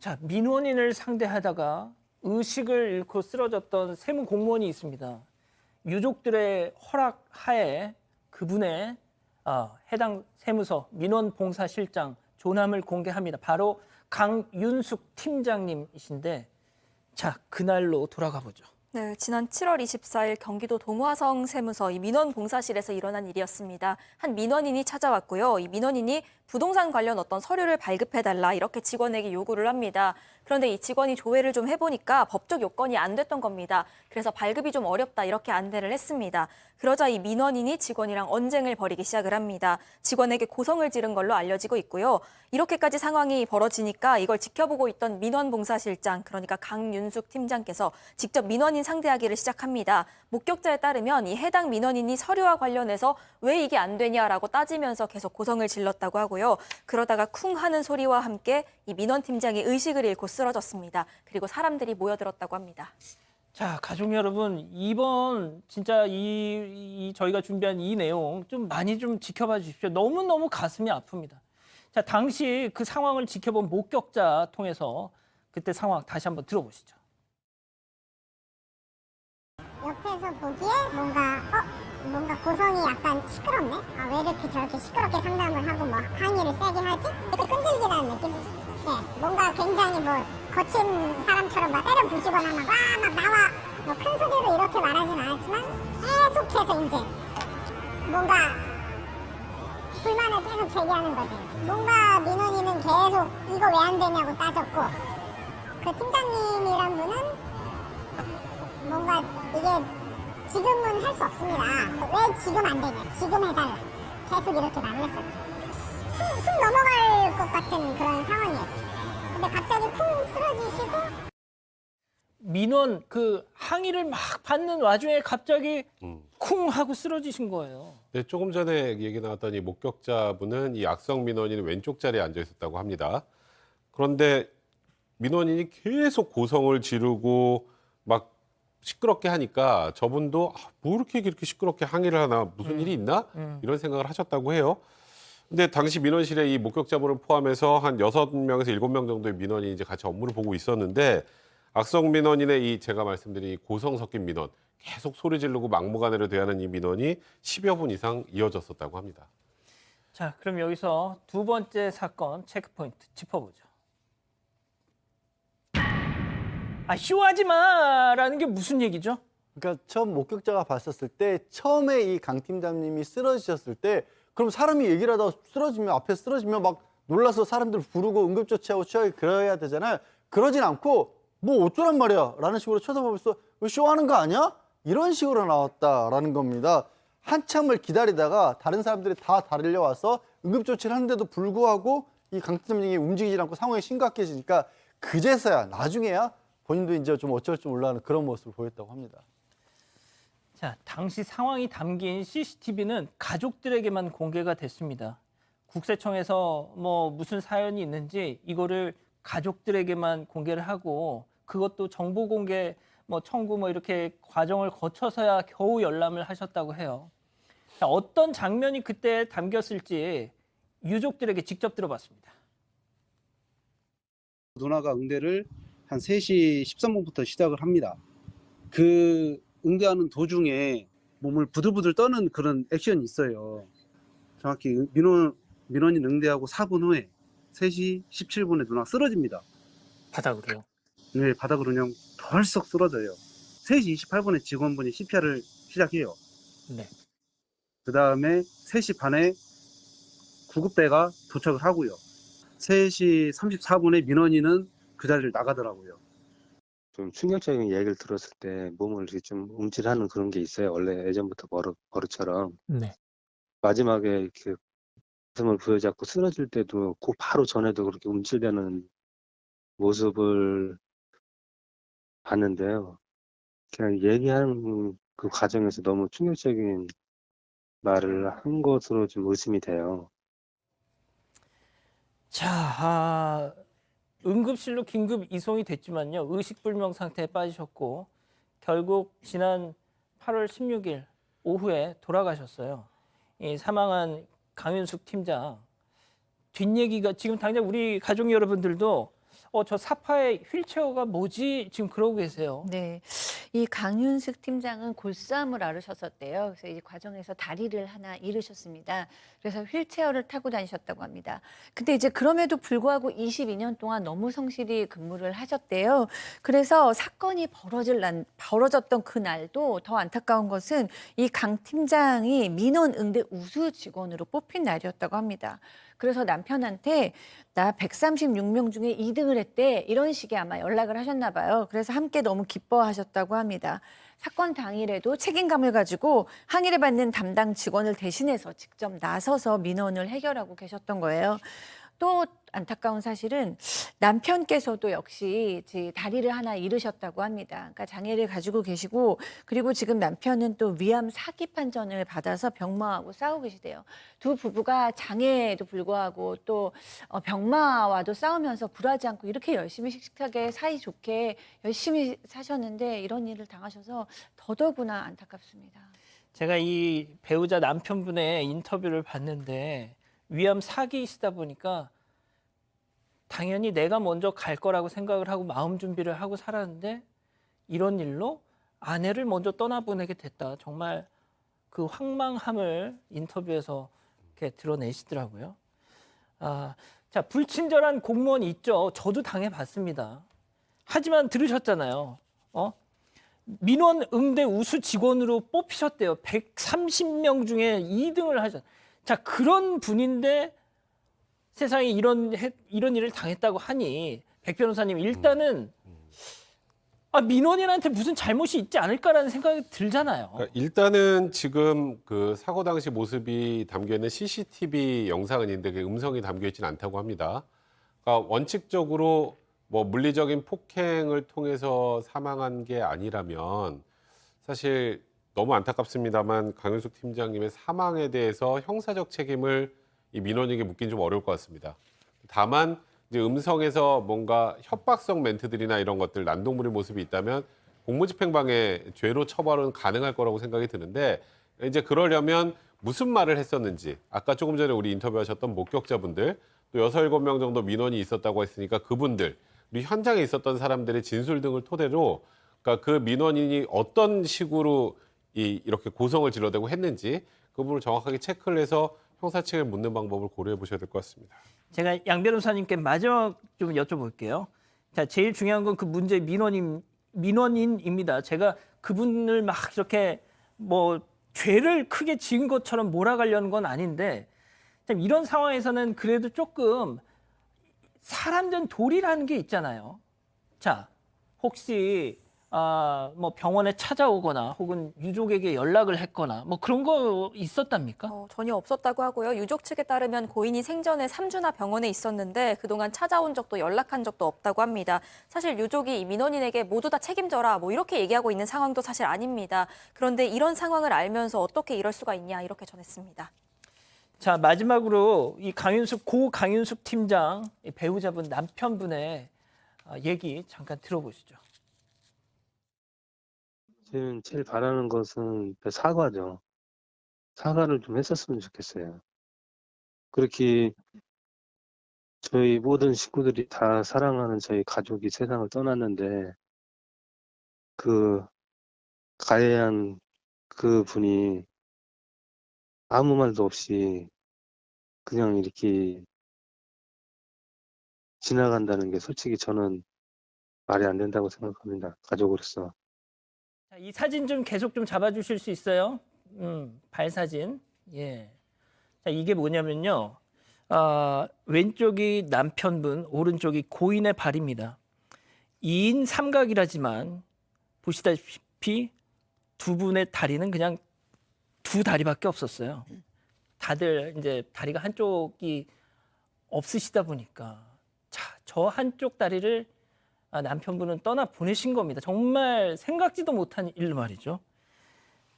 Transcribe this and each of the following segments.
자, 민원인을 상대하다가 의식을 잃고 쓰러졌던 세무 공무원이 있습니다. 유족들의 허락 하에 그분의 해당 세무서 민원봉사실장 존함을 공개합니다. 바로 강윤숙 팀장님이신데, 자, 그날로 돌아가 보죠. 네, 지난 7월 24일 경기도 동화성 세무서 이 민원봉사실에서 일어난 일이었습니다. 한 민원인이 찾아왔고요. 이 민원인이 부동산 관련 어떤 서류를 발급해달라 이렇게 직원에게 요구를 합니다. 그런데 이 직원이 조회를 좀 해보니까 법적 요건이 안 됐던 겁니다. 그래서 발급이 좀 어렵다 이렇게 안내를 했습니다. 그러자 이 민원인이 직원이랑 언쟁을 벌이기 시작을 합니다. 직원에게 고성을 지른 걸로 알려지고 있고요. 이렇게까지 상황이 벌어지니까 이걸 지켜보고 있던 민원봉사실장, 그러니까 강윤숙 팀장께서 직접 민원인 상대하기를 시작합니다. 목격자에 따르면 이 해당 민원인이 서류와 관련해서 왜 이게 안 되냐라고 따지면서 계속 고성을 질렀다고 하고요. 그러다가 쿵 하는 소리와 함께 이 민원 팀장이 의식을 잃고 쓰러졌습니다. 그리고 사람들이 모여들었다고 합니다. 자, 가족 여러분, 이번 진짜 저희가 준비한 이 내용 좀 많이 좀 지켜봐 주십시오. 너무너무 가슴이 아픕니다. 자, 당시 그 상황을 지켜본 목격자 통해서 그때 상황 다시 한번 들어보시죠. 옆에서 보기에 뭔가 고성이 약간 시끄럽네? 왜 이렇게 저렇게 시끄럽게 상담을 하고 뭐 항의를 세게 하지? 이렇게 끈질기다는 느낌이지. 네, 뭔가 굉장히 뭐 거친 사람처럼 막 때려 부시거나 막 나와 뭐 큰 소리로 이렇게 말하진 않았지만 계속해서 이제 뭔가 불만을 계속 제기하는 거지. 뭔가 민원인은 계속 이거 왜 안 되냐고 따졌고, 그 팀장님이란 분은 뭔가 이게 지금은 할 수 없습니다. 왜 지금 안 되냐? 지금 해달라. 계속 이렇게 말을 했었죠. 숨 넘어갈 것 같은 그런 상황이었죠. 근데 갑자기 쿵 쓰러지시고. 민원 그 항의를 막 받는 와중에 갑자기 쿵 하고 쓰러지신 거예요. 네, 조금 전에 얘기 나왔던 이 목격자분은 이 악성 민원인은 왼쪽 자리에 앉아 있었다고 합니다. 그런데 민원인이 계속 고성을 지르고 막 시끄럽게 하니까 저분도 뭐 이렇게 시끄럽게 항의를 하나, 무슨 일이 있나? 이런 생각을 하셨다고 해요. 근데 당시 민원실에 이 목격자분을 포함해서 한 6명에서 7명 정도의 민원인이 이제 같이 업무를 보고 있었는데, 악성 민원인의 이 제가 말씀드린 이 고성 섞인 민원, 계속 소리 지르고 막무가내로 대하는 이 민원이 10여 분 이상 이어졌었다고 합니다. 자, 그럼 여기서 두 번째 사건 체크포인트 짚어보죠. 쇼하지 마라는 게 무슨 얘기죠? 그러니까 처음 목격자가 봤었을 때, 처음에 이 강 팀장님이 쓰러지셨을 때, 그럼 사람이 얘기를 하다가 앞에 쓰러지면 막 놀라서 사람들 부르고 응급조치하고 취하게 그래야 되잖아요. 그러진 않고 뭐 어쩌란 말이야 라는 식으로 쳐다보면서 쇼하는 거 아니야? 이런 식으로 나왔다라는 겁니다. 한참을 기다리다가 다른 사람들이 다 달려와서 응급조치를 하는데도 불구하고 이 강 팀장님이 움직이지 않고 상황이 심각해지니까 그제서야, 나중에야 본인도 이제 좀 어쩔 줄 몰라하는 그런 모습을 보였다고 합니다. 자, 당시 상황이 담긴 CCTV는 가족들에게만 공개가 됐습니다. 국세청에서 뭐 무슨 사연이 있는지 이거를 가족들에게만 공개를 하고, 그것도 정보 공개 청구 이렇게 과정을 거쳐서야 겨우 열람을 하셨다고 해요. 자, 어떤 장면이 그때 담겼을지 유족들에게 직접 들어봤습니다. 누나가 응대를 한 3시 13분부터 시작을 합니다. 그 응대하는 도중에 몸을 부들부들 떠는 그런 액션이 있어요. 정확히 민원인 응대하고 4분 후에 3시 17분에 누나가 쓰러집니다. 바닥으로요? 네, 바닥으로 그냥 덜썩 쓰러져요. 3시 28분에 직원분이 CPR을 시작해요. 네. 그 다음에 3시 반에 구급대가 도착을 하고요. 3시 34분에 민원인은 그 자리를 나가더라고요. 좀 충격적인 얘기를 들었을 때 몸을 이렇게 좀 움찔하는 그런 게 있어요. 원래 예전부터 버릇처럼. 네. 마지막에 이렇게 가슴을 부여잡고 쓰러질 때도 그 바로 전에도 그렇게 움찔대는 모습을 봤는데요. 그냥 얘기하는 그 과정에서 너무 충격적인 말을 한 것으로 좀 의심이 돼요. 자, 응급실로 긴급 이송이 됐지만요. 의식불명 상태에 빠지셨고 결국 지난 8월 16일 오후에 돌아가셨어요. 이 사망한 강윤숙 팀장, 뒷얘기가 지금 당장 우리 가족 여러분들도 저 사파의 휠체어가 뭐지? 지금 그러고 계세요. 네, 이 강윤숙 팀장은 골수암을 앓으셨었대요. 그래서 이 과정에서 다리를 하나 잃으셨습니다. 그래서 휠체어를 타고 다니셨다고 합니다. 근데 이제 그럼에도 불구하고 22년 동안 너무 성실히 근무를 하셨대요. 그래서 사건이 벌어졌던 그날도 더 안타까운 것은 이 강 팀장이 민원 응대 우수 직원으로 뽑힌 날이었다고 합니다. 그래서 남편한테 나 136명 중에 2등을 했대. 이런 식의 아마 연락을 하셨나 봐요. 그래서 함께 너무 기뻐하셨다고 합니다. 사건 당일에도 책임감을 가지고 항의를 받는 담당 직원을 대신해서 직접 나서서 민원을 해결하고 계셨던 거예요. 또 안타까운 사실은 남편께서도 역시 다리를 하나 잃으셨다고 합니다. 그러니까 장애를 가지고 계시고 그리고 지금 남편은 또 위암 4기 판정을 받아서 병마하고 싸우고 계시대요. 두 부부가 장애에도 불구하고 또 병마와도 싸우면서 불하지 않고 이렇게 열심히 씩씩하게 사이좋게 열심히 사셨는데 이런 일을 당하셔서 더더구나 안타깝습니다. 제가 이 배우자 남편분의 인터뷰를 봤는데 위암 4기이시다 보니까 당연히 내가 먼저 갈 거라고 생각을 하고 마음 준비를 하고 살았는데 이런 일로 아내를 먼저 떠나보내게 됐다. 정말 그 황망함을 인터뷰에서 이렇게 드러내시더라고요. 자, 불친절한 공무원이 있죠. 저도 당해봤습니다. 하지만 들으셨잖아요. 민원 응대 우수 직원으로 뽑히셨대요. 130명 중에 2등을 하셨. 자, 그런 분인데 세상에 이런 일을 당했다고 하니 백 변호사님 일단은 민원인한테 무슨 잘못이 있지 않을까라는 생각이 들잖아요. 그러니까 일단은 지금 그 사고 당시 모습이 담겨 있는 CCTV 영상은 있는데 그 음성이 담겨 있지는 않다고 합니다. 그러니까 원칙적으로 뭐 물리적인 폭행을 통해서 사망한 게 아니라면 사실 너무 안타깝습니다만 강윤숙 팀장님의 사망에 대해서 형사적 책임을 이 민원인에게 묻긴 좀 어려울 것 같습니다. 다만 이제 음성에서 뭔가 협박성 멘트들이나 이런 것들 난동부릴 모습이 있다면 공무집행방해 죄로 처벌은 가능할 거라고 생각이 드는데 이제 그러려면 무슨 말을 했었는지 아까 조금 전에 우리 인터뷰하셨던 목격자분들 또 6, 7명 정도 민원이 있었다고 했으니까 그분들 그리고 현장에 있었던 사람들의 진술 등을 토대로 그러니까 그 민원인이 어떤 식으로 이렇게 고성을 질러대고 했는지 그 부분을 정확하게 체크를 해서 형사책을 묻는 방법을 고려해 보셔야 될 것 같습니다. 제가 양 변호사님께 마지막 좀 여쭤볼게요. 자, 제일 중요한 건 그 문제의 민원인입니다. 제가 그분을 막 이렇게 뭐 죄를 크게 지은 것처럼 몰아가려는 건 아닌데 참 이런 상황에서는 그래도 조금 사람 된 도리라는 게 있잖아요. 자, 혹시 뭐 병원에 찾아오거나 혹은 유족에게 연락을 했거나 뭐 그런 거 있었답니까? 전혀 없었다고 하고요. 유족 측에 따르면 고인이 생전에 3주나 병원에 있었는데 그동안 찾아온 적도 연락한 적도 없다고 합니다. 사실 유족이 이 민원인에게 모두 다 책임져라 뭐 이렇게 얘기하고 있는 상황도 사실 아닙니다. 그런데 이런 상황을 알면서 어떻게 이럴 수가 있냐 이렇게 전했습니다. 자, 마지막으로 이 고 강윤숙 팀장 이 배우자분 남편분의 얘기 잠깐 들어보시죠. 저는 제일 바라는 것은 사과죠. 사과를 좀 했었으면 좋겠어요. 그렇게 저희 모든 식구들이 다 사랑하는 저희 가족이 세상을 떠났는데 그 가해한 그 분이 아무 말도 없이 그냥 이렇게 지나간다는 게 솔직히 저는 말이 안 된다고 생각합니다. 가족으로서. 자, 이 사진 좀 계속 좀 잡아주실 수 있어요? 발 사진. 예. 자, 이게 뭐냐면요. 왼쪽이 남편분, 오른쪽이 고인의 발입니다. 2인 삼각이라지만 보시다시피 두 분의 다리는 그냥 두 다리밖에 없었어요. 다들 이제 다리가 한쪽이 없으시다 보니까 자, 저 한쪽 다리를 남편분은 떠나 보내신 겁니다. 정말 생각지도 못한 일 말이죠.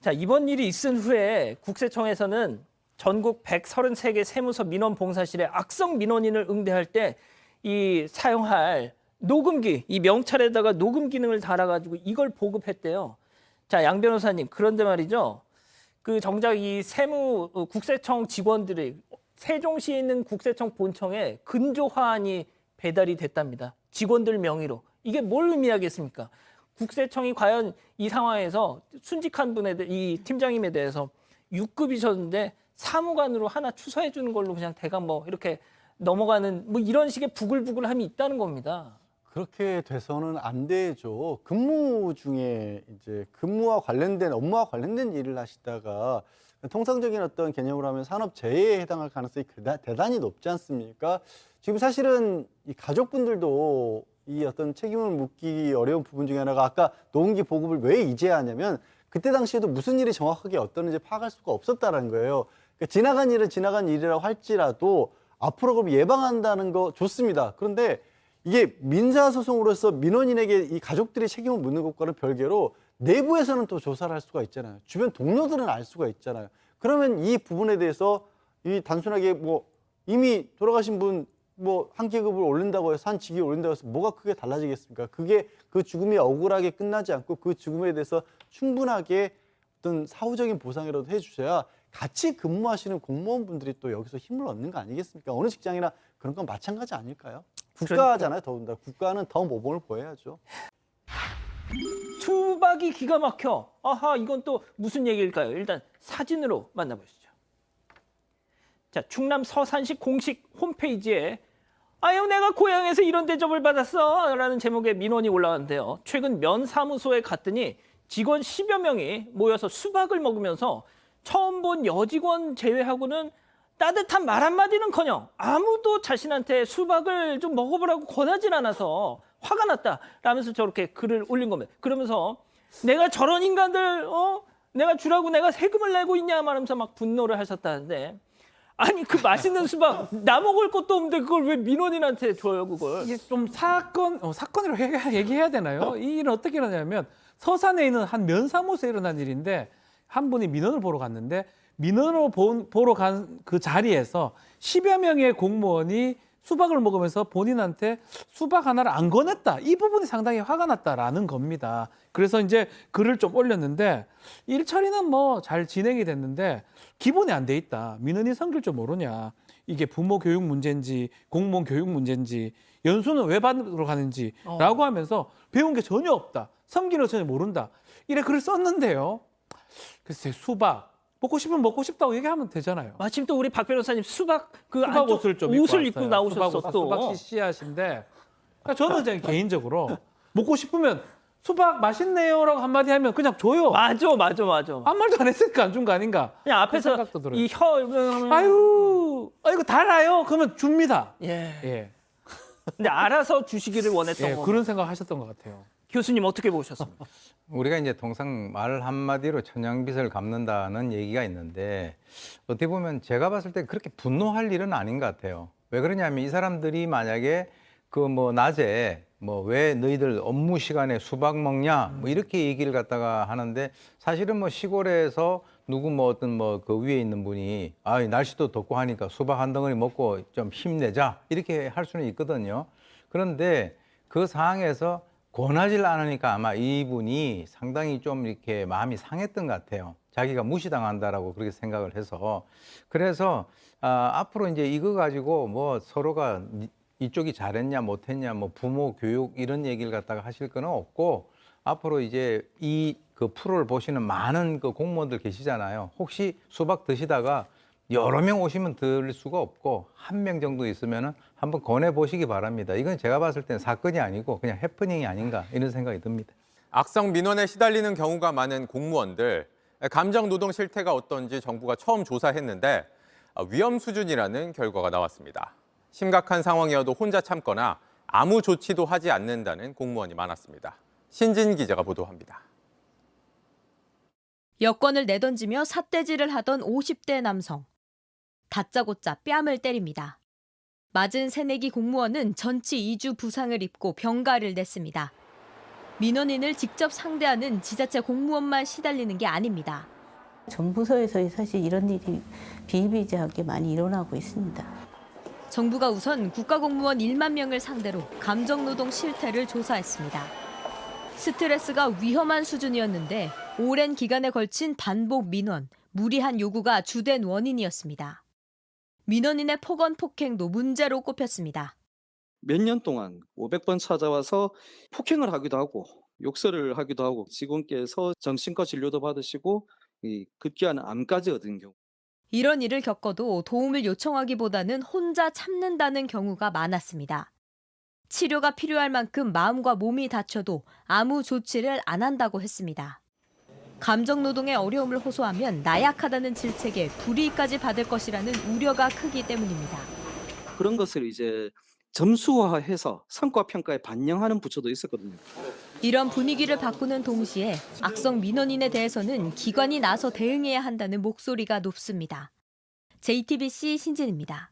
자, 이번 일이 있은 후에 국세청에서는 전국 133개 세무서 민원 봉사실에 악성 민원인을 응대할 때 이 사용할 녹음기, 이 명찰에다가 녹음 기능을 달아가지고 이걸 보급했대요. 자, 양 변호사님, 그런데 말이죠. 그 정작 이 국세청 직원들이 세종시에 있는 국세청 본청에 근조 화환이 배달이 됐답니다. 직원들 명의로. 이게 뭘 의미하겠습니까? 국세청이 과연 이 상황에서 순직한 이 팀장님에 대해서 6급이셨는데 사무관으로 하나 추서해 주는 걸로 그냥 대강 뭐 이렇게 넘어가는 뭐 이런 식의 부글부글함이 있다는 겁니다. 그렇게 돼서는 안 되죠. 근무 중에 이제 근무와 관련된 업무와 관련된 일을 하시다가 통상적인 어떤 개념으로 하면 산업재해에 해당할 가능성이 대단히 높지 않습니까? 지금 사실은 이 가족분들도 이 어떤 책임을 묻기 어려운 부분 중에 하나가 아까 노동기 보급을 왜 이제 하냐면 그때 당시에도 무슨 일이 정확하게 어떠는지 파악할 수가 없었다는 거예요. 그러니까 지나간 일은 지나간 일이라고 할지라도 앞으로 그럼 예방한다는 거 좋습니다. 그런데 이게 민사소송으로서 민원인에게 이 가족들이 책임을 묻는 것과는 별개로 내부에서는 또 조사를 할 수가 있잖아요. 주변 동료들은 알 수가 있잖아요. 그러면 이 부분에 대해서 이 단순하게 뭐 이미 돌아가신 분 뭐 한 계급을 올린다고 해서 한 직위 올린다고 해서 뭐가 크게 달라지겠습니까? 그게 그 죽음이 억울하게 끝나지 않고 그 죽음에 대해서 충분하게 어떤 사후적인 보상이라도 해주셔야 같이 근무하시는 공무원분들이 또 여기서 힘을 얻는 거 아니겠습니까? 어느 직장이나 그런 건 마찬가지 아닐까요? 국가잖아요, 더군다나. 국가는 더 모범을 보여야죠. 수박이 기가 막혀. 아하, 이건 또 무슨 얘기일까요? 일단 사진으로 만나보시죠. 자, 충남 서산시 공식 홈페이지에 아유, 내가 고향에서 이런 대접을 받았어 라는 제목의 민원이 올라왔는데요. 최근 면사무소에 갔더니 직원 10여 명이 모여서 수박을 먹으면서 처음 본 여직원 제외하고는 따뜻한 말 한마디는커녕 아무도 자신한테 수박을 좀 먹어보라고 권하진 않아서 화가 났다 라면서 저렇게 글을 올린 겁니다. 그러면서 내가 저런 인간들 내가 주라고 내가 세금을 내고 있냐 말하면서 막 분노를 하셨다는데 아니 그 맛있는 수박 나 먹을 것도 없는데 그걸 왜 민원인한테 줘요 그걸? 이게 좀 사건으로 얘기해야 되나요? 이 일은 어떻게 일어나냐면 서산에 있는 한 면사무소에 일어난 일인데 한 분이 민원을 보러 갔는데 민원을 보러 간 그 자리에서 10여 명의 공무원이 수박을 먹으면서 본인한테 수박 하나를 안 권했다. 이 부분이 상당히 화가 났다라는 겁니다. 그래서 이제 글을 좀 올렸는데 일 처리는 뭐 잘 진행이 됐는데 기본이 안 돼 있다. 민원인 성질 좀 모르냐. 이게 부모 교육 문제인지 공무원 교육 문제인지 연수는 왜 받으러 가는지라고 하면서 배운 게 전혀 없다. 섬기는 전혀 모른다. 이래 글을 썼는데요. 글쎄 수박 먹고 싶으면 먹고 싶다고 얘기하면 되잖아요. 마침 또 우리 박 변호사님 수박 수박 옷을 좀 입고 나오셨어 또. 수박 시시하신데 그러니까 저는 그냥 개인적으로 먹고 싶으면 수박 맛있네요라고 한마디 하면 그냥 줘요. 맞아. 아무 말도 안 했으니까 안 준 거 아닌가. 그냥 앞에서 생각도 들어요. 이 혀 아유 이거 달아요. 그러면 줍니다. 예. 근데 알아서 주시기를 원했던 거. 그런 생각 하셨던 것 같아요. 교수님 어떻게 보셨습니까? 우리가 이제 통상 말 한마디로 천냥빚을 갚는다는 얘기가 있는데 어떻게 보면 제가 봤을 때 그렇게 분노할 일은 아닌 것 같아요. 왜 그러냐면 이 사람들이 만약에 그 뭐 낮에 뭐 왜 너희들 업무 시간에 수박 먹냐 뭐 이렇게 얘기를 갖다가 하는데 사실은 뭐 시골에서 누구 뭐 어떤 뭐 그 위에 있는 분이 아 날씨도 덥고 하니까 수박 한 덩어리 먹고 좀 힘내자 이렇게 할 수는 있거든요. 그런데 그 상황에서 권하질 않으니까 아마 이분이 상당히 좀 이렇게 마음이 상했던 것 같아요. 자기가 무시당한다라고 그렇게 생각을 해서. 그래서 앞으로 이제 이거 가지고 뭐 서로가 이쪽이 잘했냐 못했냐 뭐 부모 교육 이런 얘기를 갖다가 하실 거는 없고 앞으로 이제 이 그 프로를 보시는 많은 그 공무원들 계시잖아요. 혹시 수박 드시다가 여러 명 오시면 들 수가 없고 한 명 정도 있으면은 한번 권해 보시기 바랍니다. 이건 제가 봤을 때는 사건이 아니고 그냥 해프닝이 아닌가 이런 생각이 듭니다. 악성 민원에 시달리는 경우가 많은 공무원들, 감정 노동 실태가 어떤지 정부가 처음 조사했는데 위험 수준이라는 결과가 나왔습니다. 심각한 상황이어도 혼자 참거나 아무 조치도 하지 않는다는 공무원이 많았습니다. 신진 기자가 보도합니다. 여권을 내던지며 삿대질을 하던 50대 남성. 다짜고짜 뺨을 때립니다. 맞은 새내기 공무원은 전치 2주 부상을 입고 병가를 냈습니다. 민원인을 직접 상대하는 지자체 공무원만 시달리는 게 아닙니다. 전 부서에서 사실 이런 일이 비일비재하게 많이 일어나고 있습니다. 정부가 우선 국가공무원 1만 명을 상대로 감정노동 실태를 조사했습니다. 스트레스가 위험한 수준이었는데 오랜 기간에 걸친 반복 민원, 무리한 요구가 주된 원인이었습니다. 민원인의 폭언 폭행도 문제로 꼽혔습니다. 몇 년 동안 500번 찾아와서 폭행을 하기도 하고 욕설을 하기도 하고 직원께서 정신과 진료도 받으시고 급기야는 암까지 얻은 경우. 이런 일을 겪어도 도움을 요청하기보다는 혼자 참는다는 경우가 많았습니다. 치료가 필요할 만큼 마음과 몸이 다쳐도 아무 조치를 안 한다고 했습니다. 감정노동의 어려움을 호소하면 나약하다는 질책에 불이익까지 받을 것이라는 우려가 크기 때문입니다. 그런 것을 이제 점수화해서 성과 평가에 반영하는 부처도 있었거든요. 이런 분위기를 바꾸는 동시에 악성 민원인에 대해서는 기관이 나서 대응해야 한다는 목소리가 높습니다. JTBC 신진입니다.